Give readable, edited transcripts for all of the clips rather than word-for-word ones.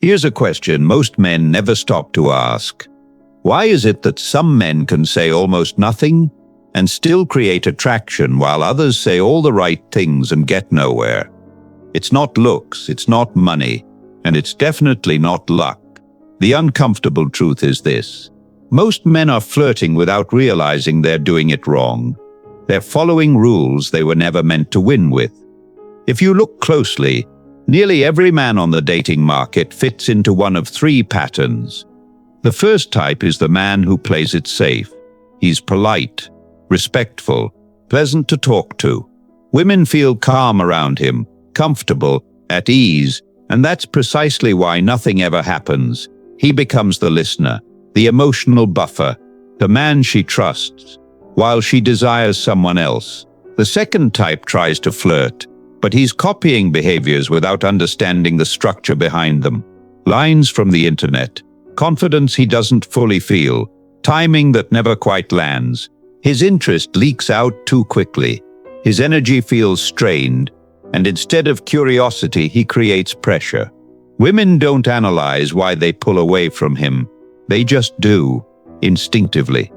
Here's a question most men never stop to ask. Why is it that some men can say almost nothing and still create attraction while others say all the right things and get nowhere? It's not looks, it's not money, and it's definitely not luck. The uncomfortable truth is this. Most men are flirting without realizing they're doing it wrong. They're following rules they were never meant to win with. If you look closely, nearly every man on the dating market fits into one of three patterns. The first type is the man who plays it safe. He's polite, respectful, pleasant to talk to. Women feel calm around him, comfortable, at ease, and that's precisely why nothing ever happens. He becomes the listener, the emotional buffer, the man she trusts, while she desires someone else. The second type tries to flirt, but he's copying behaviors without understanding the structure behind them. Lines from the internet, confidence he doesn't fully feel, timing that never quite lands. His interest leaks out too quickly. His energy feels strained, and instead of curiosity, he creates pressure. Women don't analyze why they pull away from him. They just do, instinctively.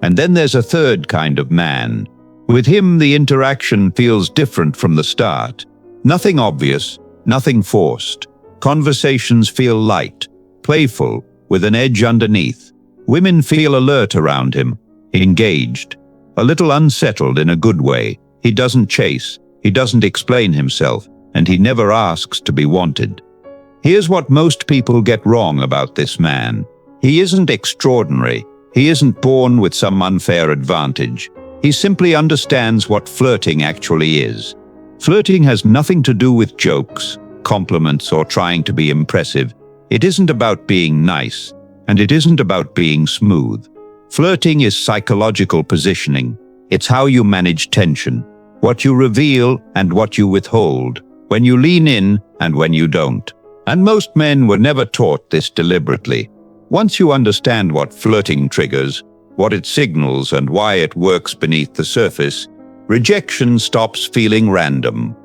And then there's a third kind of man. With him, the interaction feels different from the start. Nothing obvious, nothing forced. Conversations feel light, playful, with an edge underneath. Women feel alert around him, engaged, a little unsettled in a good way. He doesn't chase, he doesn't explain himself, and he never asks to be wanted. Here's what most people get wrong about this man. He isn't extraordinary. He isn't born with some unfair advantage. He simply understands what flirting actually is. Flirting has nothing to do with jokes, compliments, or trying to be impressive. It isn't about being nice, and it isn't about being smooth. Flirting is psychological positioning. It's how you manage tension, what you reveal and what you withhold, when you lean in and when you don't. And most men were never taught this deliberately. Once you understand what flirting triggers, what it signals, and why it works beneath the surface, rejection stops feeling random.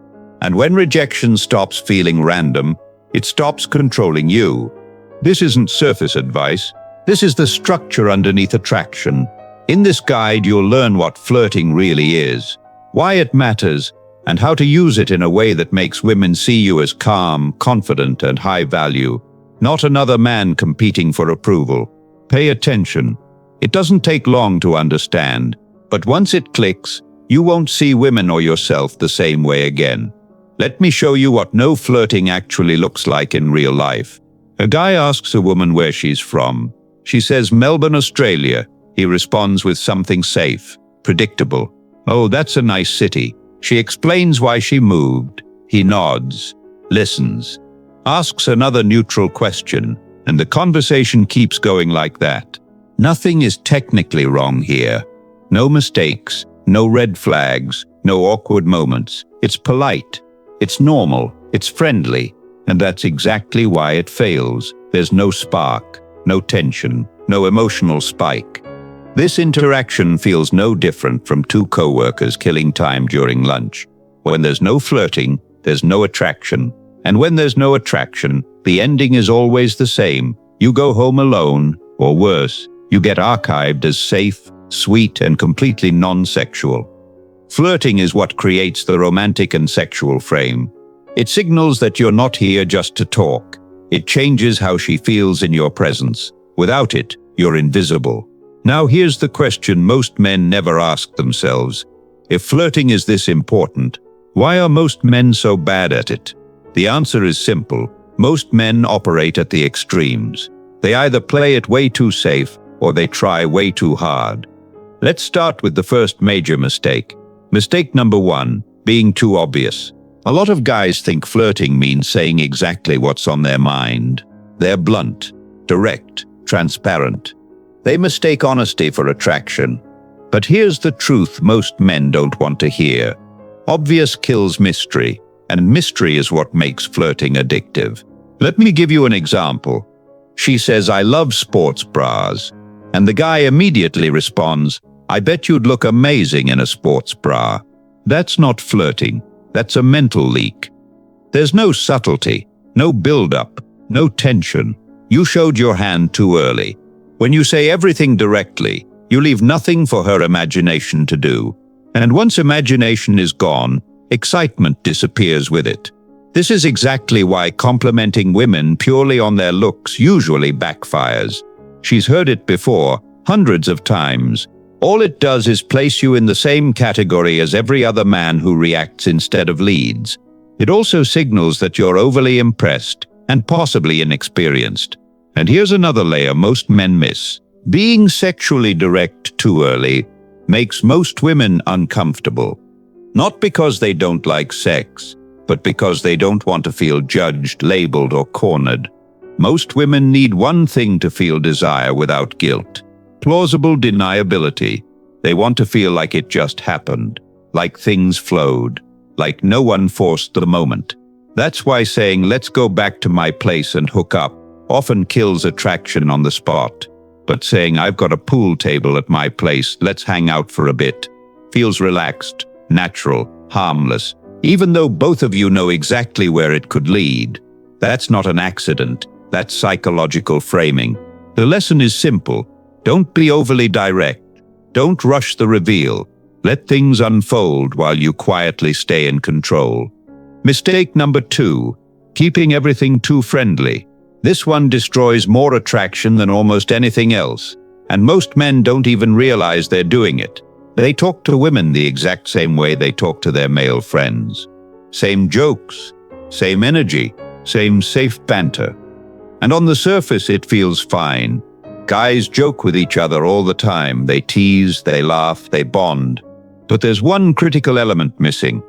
And when rejection stops feeling random, it stops controlling you. This isn't surface advice. This is the structure underneath attraction. In this guide, you'll learn what flirting really is, why it matters, and how to use it in a way that makes women see you as calm, confident, and high value, not another man competing for approval. Pay attention. It doesn't take long to understand, but once it clicks, you won't see women or yourself the same way again. Let me show you what no flirting actually looks like in real life. A guy asks a woman where she's from. She says Melbourne, Australia. He responds with something safe, predictable. Oh, that's a nice city. She explains why she moved. He nods, listens, asks another neutral question, and the conversation keeps going like that. Nothing is technically wrong here. No mistakes, no red flags, no awkward moments. It's polite, it's normal, it's friendly, and that's exactly why it fails. There's no spark, no tension, no emotional spike. This interaction feels no different from two co-workers killing time during lunch. When there's no flirting, there's no attraction. And when there's no attraction, the ending is always the same. You go home alone, or worse, you get archived as safe, sweet, and completely non-sexual. Flirting is what creates the romantic and sexual frame. It signals that you're not here just to talk. It changes how she feels in your presence. Without it, you're invisible. Now here's the question most men never ask themselves. If flirting is this important, why are most men so bad at it? The answer is simple. Most men operate at the extremes. They either play it way too safe, or they try way too hard. Let's start with the first major mistake. Mistake number 1, being too obvious. A lot of guys think flirting means saying exactly what's on their mind. They're blunt, direct, transparent. They mistake honesty for attraction. But here's the truth most men don't want to hear. Obvious kills mystery, and mystery is what makes flirting addictive. Let me give you an example. She says, "I love sports bras." And the guy immediately responds, "I bet you'd look amazing in a sports bra." That's not flirting. That's a mental leak. There's no subtlety, no build-up, No tension. You showed your hand too early. When you say everything directly, you leave nothing for her imagination to do. And once imagination is gone, excitement disappears with it. This is exactly why complimenting women purely on their looks usually backfires. She's heard it before, hundreds of times. All it does is place you in the same category as every other man who reacts instead of leads. It also signals that you're overly impressed and possibly inexperienced. And here's another layer most men miss. Being sexually direct too early makes most women uncomfortable. Not because they don't like sex, but because they don't want to feel judged, labeled, or cornered. Most women need one thing to feel desire without guilt: plausible deniability. They want to feel like it just happened, like things flowed, like no one forced the moment. That's why saying, "Let's go back to my place and hook up," often kills attraction on the spot. But saying, "I've got a pool table at my place, let's hang out for a bit," feels relaxed, natural, harmless, even though both of you know exactly where it could lead. That's not an accident, that's psychological framing. The lesson is simple. Don't be overly direct. Don't rush the reveal. Let things unfold while you quietly stay in control. Mistake number 2, keeping everything too friendly. This one destroys more attraction than almost anything else, and most men don't even realize they're doing it. They talk to women the exact same way they talk to their male friends. Same jokes, same energy, same safe banter. And on the surface, it feels fine. Guys joke with each other all the time. They tease, they laugh, they bond. But there's one critical element missing.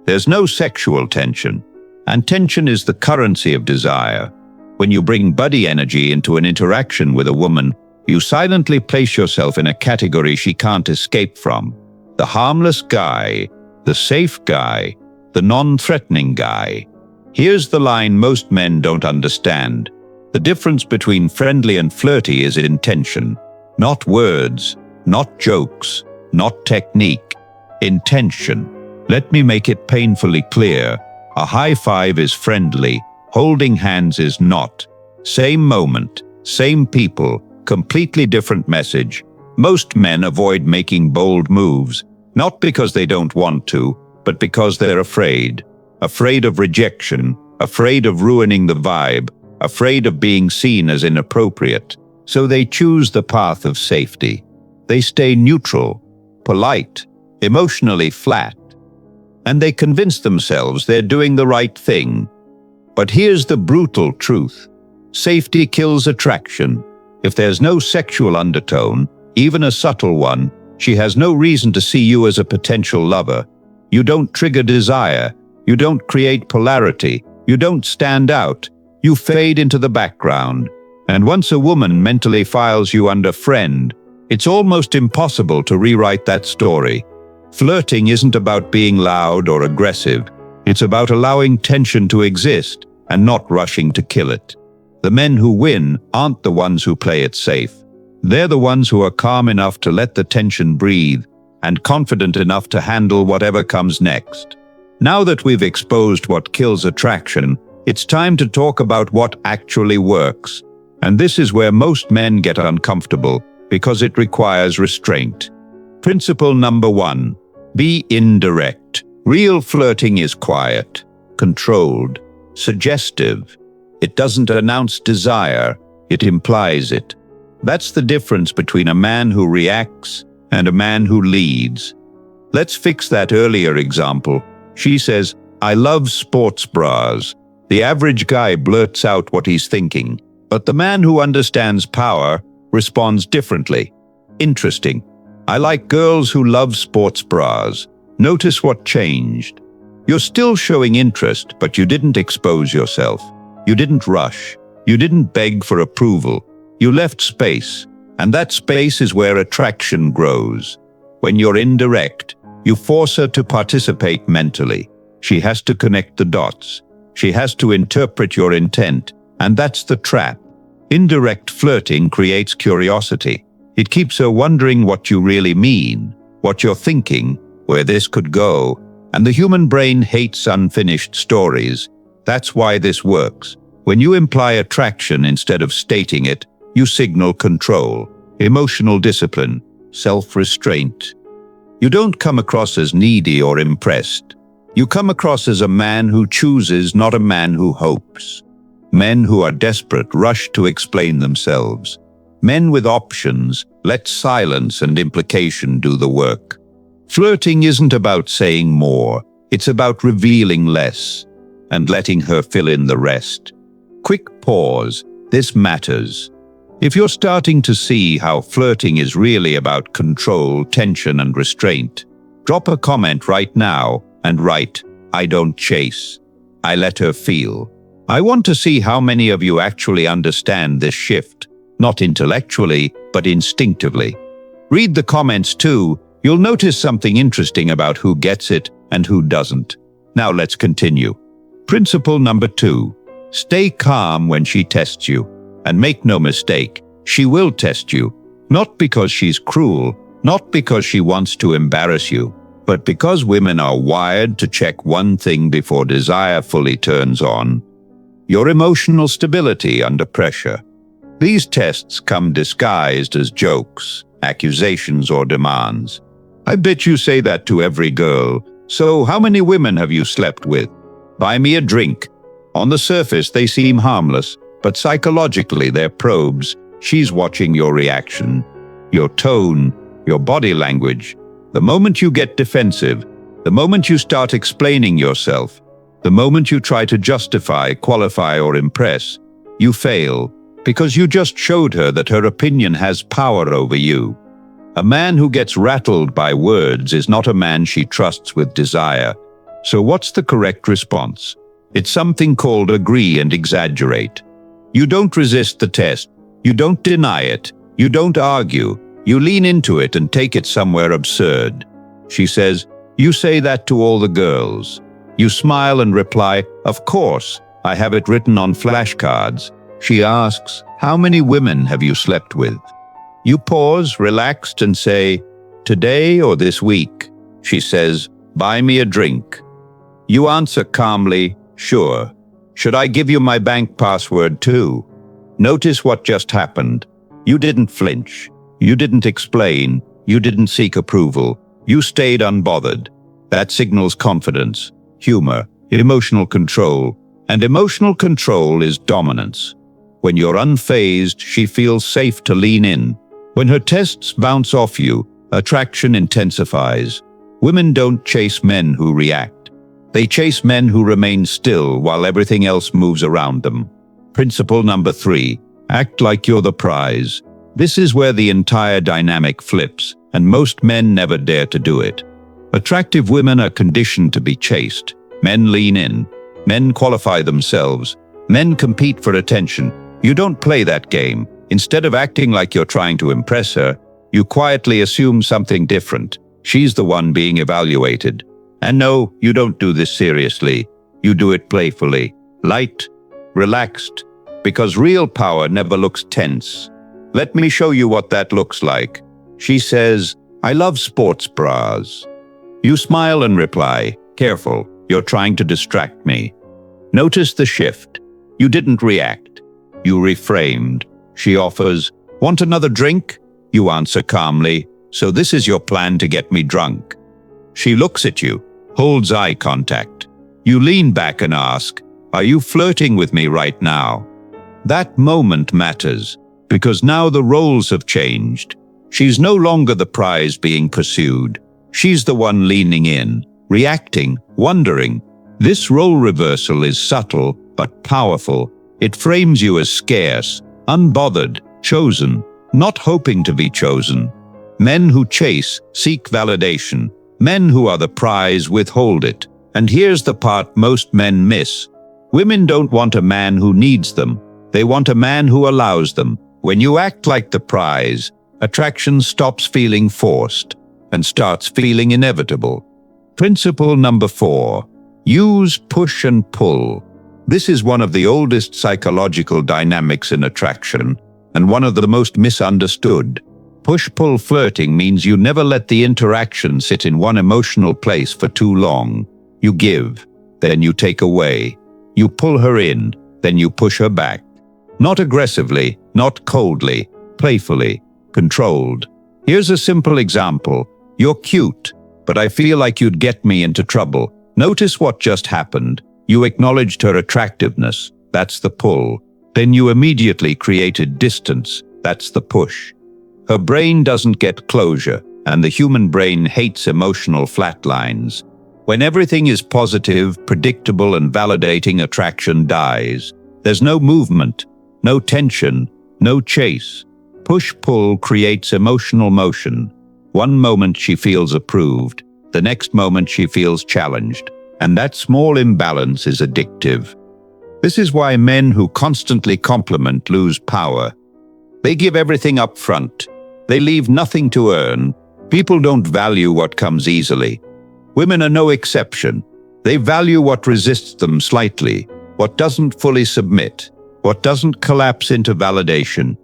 There's no sexual tension. And tension is the currency of desire. When you bring buddy energy into an interaction with a woman, you silently place yourself in a category she can't escape from. The harmless guy, the safe guy, the non-threatening guy. Here's the line most men don't understand. The difference between friendly and flirty is intention. Not words, not jokes, not technique. Intention. Let me make it painfully clear. A high five is friendly. Holding hands is not. Same moment, same people, completely different message. Most men avoid making bold moves, not because they don't want to, but because they're afraid. Afraid of rejection, afraid of ruining the vibe, afraid of being seen as inappropriate. So they choose the path of safety. They stay neutral, polite, emotionally flat. And they convince themselves they're doing the right thing. But here's the brutal truth. Safety kills attraction. If there's no sexual undertone, even a subtle one, she has no reason to see you as a potential lover. You don't trigger desire. You don't create polarity. You don't stand out. You fade into the background. And once a woman mentally files you under friend, it's almost impossible to rewrite that story. Flirting isn't about being loud or aggressive. It's about allowing tension to exist and not rushing to kill it. The men who win aren't the ones who play it safe. They're the ones who are calm enough to let the tension breathe and confident enough to handle whatever comes next. Now that we've exposed what kills attraction, it's time to talk about what actually works. And this is where most men get uncomfortable because it requires restraint. Principle number 1. Be indirect. Real flirting is quiet, controlled, suggestive. It doesn't announce desire, it implies it. That's the difference between a man who reacts and a man who leads. Let's fix that earlier example. She says, "I love sports bras." The average guy blurts out what he's thinking, but the man who understands power responds differently. Interesting. "I like girls who love sports bras." Notice what changed. You're still showing interest, but you didn't expose yourself. You didn't rush. You didn't beg for approval. You left space, and that space is where attraction grows. When you're indirect, you force her to participate mentally. She has to connect the dots. She has to interpret your intent, and that's the trap. Indirect flirting creates curiosity. It keeps her wondering what you really mean, what you're thinking, where this could go, and the human brain hates unfinished stories. That's why this works. When you imply attraction instead of stating it, you signal control, emotional discipline, self-restraint. You don't come across as needy or impressed. You come across as a man who chooses, not a man who hopes. Men who are desperate rush to explain themselves. Men with options let silence and implication do the work. Flirting isn't about saying more, it's about revealing less and letting her fill in the rest. Quick pause, this matters. If you're starting to see how flirting is really about control, tension, and restraint, drop a comment right now and write, "I don't chase. I let her feel." I want to see how many of you actually understand this shift, not intellectually, but instinctively. Read the comments too. You'll notice something interesting about who gets it and who doesn't. Now let's continue. Principle number 2. Stay calm when she tests you. And make no mistake, she will test you. Not because she's cruel, not because she wants to embarrass you, but because women are wired to check one thing before desire fully turns on: your emotional stability under pressure. These tests come disguised as jokes, accusations, or demands. I bet you say that to every girl. So how many women have you slept with? Buy me a drink. On the surface, they seem harmless, but psychologically, they're probes. She's watching your reaction, your tone, your body language. The moment you get defensive, the moment you start explaining yourself, the moment you try to justify, qualify, or impress, you fail, because you just showed her that her opinion has power over you. A man who gets rattled by words is not a man she trusts with desire. So what's the correct response? It's something called agree and exaggerate. You don't resist the test. You don't deny it. You don't argue. You lean into it and take it somewhere absurd. She says, "You say that to all the girls." You smile and reply, "Of course, I have it written on flashcards." She asks, "How many women have you slept with?" You pause, relaxed, and say, "Today or this week?" She says, "Buy me a drink." You answer calmly, "Sure. Should I give you my bank password too?" Notice what just happened. You didn't flinch. You didn't explain. You didn't seek approval. You stayed unbothered. That signals confidence, humor, emotional control. And emotional control is dominance. When you're unfazed, she feels safe to lean in. When her tests bounce off you, attraction intensifies. Women don't chase men who react. They chase men who remain still while everything else moves around them. Principle number 3, act like you're the prize. This is where the entire dynamic flips, and most men never dare to do it. Attractive women are conditioned to be chased. Men lean in. Men qualify themselves. Men compete for attention. You don't play that game. Instead of acting like you're trying to impress her, you quietly assume something different. She's the one being evaluated. And no, you don't do this seriously. You do it playfully, light, relaxed, because real power never looks tense. Let me show you what that looks like. She says, "I love sports bras." You smile and reply, "Careful, you're trying to distract me." Notice the shift. You didn't react. You reframed. She offers, "Want another drink?" You answer calmly, "So this is your plan to get me drunk?" She looks at you, holds eye contact. You lean back and ask, "Are you flirting with me right now?" That moment matters, because now the roles have changed. She's no longer the prize being pursued. She's the one leaning in, reacting, wondering. This role reversal is subtle but powerful. It frames you as scarce, unbothered, chosen, not hoping to be chosen. Men who chase seek validation. Men who are the prize withhold it. And here's the part most men miss. Women don't want a man who needs them. They want a man who allows them. When you act like the prize, attraction stops feeling forced and starts feeling inevitable. Principle number 4, use push and pull. This is one of the oldest psychological dynamics in attraction, and one of the most misunderstood. Push-pull flirting means you never let the interaction sit in one emotional place for too long. You give, then you take away. You pull her in, then you push her back. Not aggressively, not coldly, playfully, controlled. Here's a simple example. You're cute, but I feel like you'd get me into trouble. Notice what just happened. You acknowledged her attractiveness. That's the pull. Then you immediately created distance. That's the push. Her brain doesn't get closure, and the human brain hates emotional flatlines. When everything is positive, predictable, and validating, attraction dies. There's no movement, no tension, no chase. Push-pull creates emotional motion. One moment she feels approved, the next moment she feels challenged, and that small imbalance is addictive. This is why men who constantly compliment lose power. They give everything up front. They leave nothing to earn. People don't value what comes easily. Women are no exception. They value what resists them slightly, what doesn't fully submit, what doesn't collapse into validation.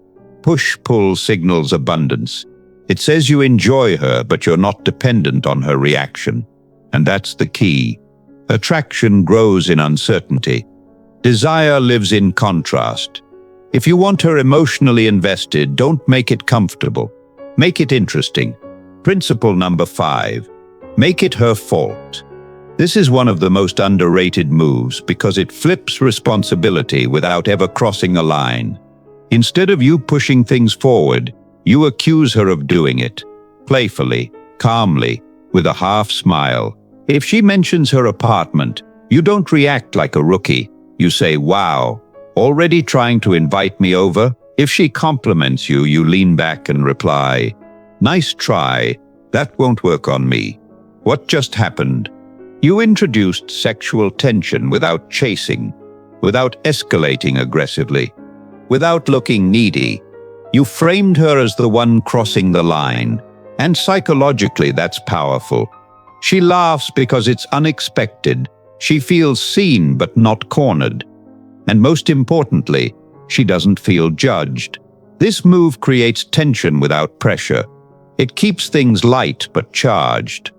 Push-pull signals abundance. It says you enjoy her, but you're not dependent on her reaction. And that's the key. Attraction grows in uncertainty. Desire lives in contrast. If you want her emotionally invested, don't make it comfortable. Make it interesting. Principle number 5. Make it her fault. This is one of the most underrated moves because it flips responsibility without ever crossing a line. Instead of you pushing things forward, you accuse her of doing it. Playfully, calmly, with a half smile. If she mentions her apartment, you don't react like a rookie. You say, "Wow, already trying to invite me over?" If she compliments you, you lean back and reply, "Nice try, that won't work on me." What just happened? You introduced sexual tension without chasing, without escalating aggressively, without looking needy. You framed her as the one crossing the line, and psychologically that's powerful. She laughs because it's unexpected. She feels seen but not cornered. And most importantly, she doesn't feel judged. This move creates tension without pressure. It keeps things light but charged.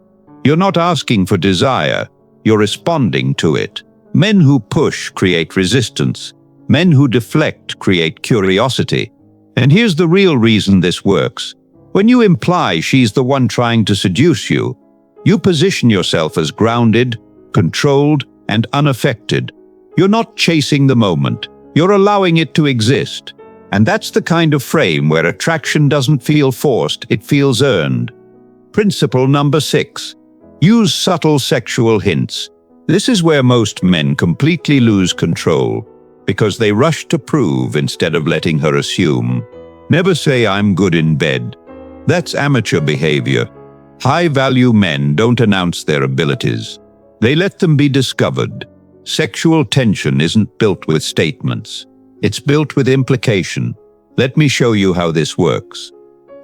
You're not asking for desire, you're responding to it. Men who push create resistance. Men who deflect create curiosity. And here's the real reason this works. When you imply she's the one trying to seduce you, you position yourself as grounded, controlled, and unaffected. You're not chasing the moment. You're allowing it to exist. And that's the kind of frame where attraction doesn't feel forced, it feels earned. Principle number 6. Use subtle sexual hints. This is where most men completely lose control, because they rush to prove instead of letting her assume. Never say, "I'm good in bed." That's amateur behavior. High-value men don't announce their abilities. They let them be discovered. Sexual tension isn't built with statements. It's built with implication. Let me show you how this works.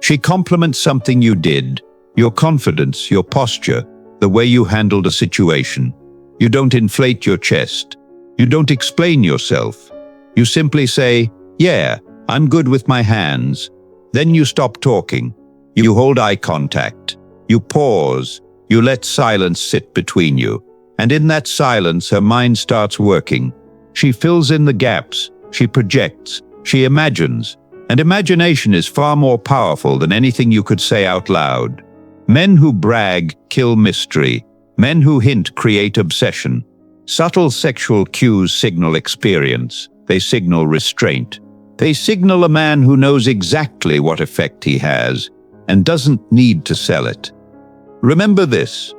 She compliments something you did, your confidence, your posture, the way you handled a situation. You don't inflate your chest. You don't explain yourself. You simply say, "Yeah, I'm good with my hands." Then you stop talking. You hold eye contact. You pause. You let silence sit between you. And in that silence, her mind starts working. She fills in the gaps. She projects. She imagines. And imagination is far more powerful than anything you could say out loud. Men who brag kill mystery. Men who hint create obsession. Subtle sexual cues signal experience. They signal restraint. They signal a man who knows exactly what effect he has and doesn't need to sell it. Remember this.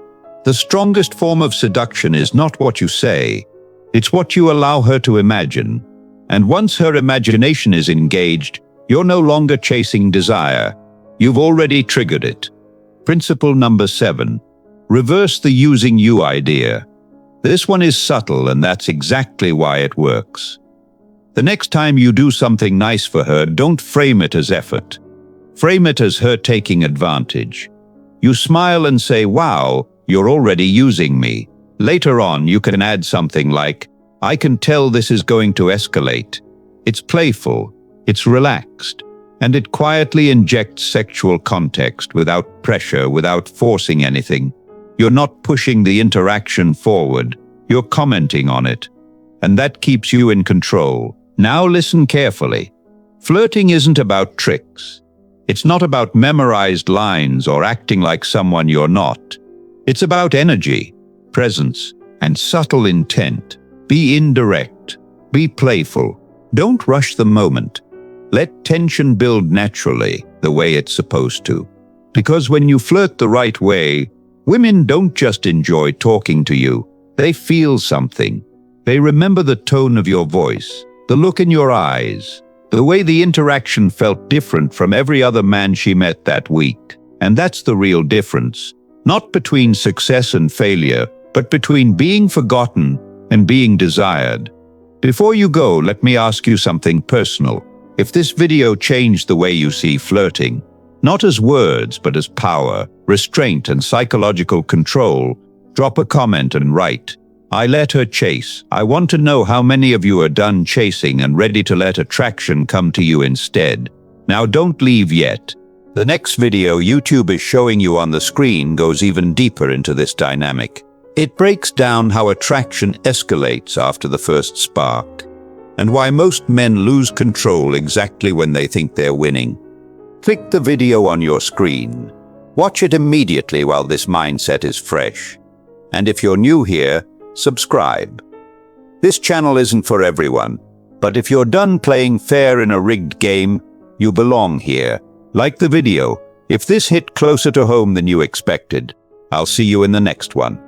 The strongest form of seduction is not what you say. It's what you allow her to imagine. And once her imagination is engaged, you're no longer chasing desire. You've already triggered it. Principle number 7. Reverse the using you idea. This one is subtle, and that's exactly why it works. The next time you do something nice for her, don't frame it as effort. Frame it as her taking advantage. You smile and say, "Wow, you're already using me." Later on, you can add something like, "I can tell this is going to escalate." It's playful, it's relaxed, and it quietly injects sexual context without pressure, without forcing anything. You're not pushing the interaction forward, you're commenting on it. and that keeps you in control. Now listen carefully. Flirting isn't about tricks. It's not about memorized lines or acting like someone you're not. It's about energy, presence, and subtle intent. Be indirect. Be playful. Don't rush the moment. Let tension build naturally, the way it's supposed to. Because when you flirt the right way, women don't just enjoy talking to you. They feel something. They remember the tone of your voice, the look in your eyes, the way the interaction felt different from every other man she met that week. And that's the real difference. Not between success and failure, but between being forgotten and being desired. Before you go, let me ask you something personal. If this video changed the way you see flirting, not as words, but as power, restraint, and psychological control, drop a comment and write, "I let her chase." I want to know how many of you are done chasing and ready to let attraction come to you instead. Now don't leave yet. The next video YouTube is showing you on the screen goes even deeper into this dynamic. It breaks down how attraction escalates after the first spark, and why most men lose control exactly when they think they're winning. Click the video on your screen. Watch it immediately while this mindset is fresh. And if you're new here, subscribe. This channel isn't for everyone, but if you're done playing fair in a rigged game, you belong here. Like the video if this hit closer to home than you expected. I'll see you in the next one.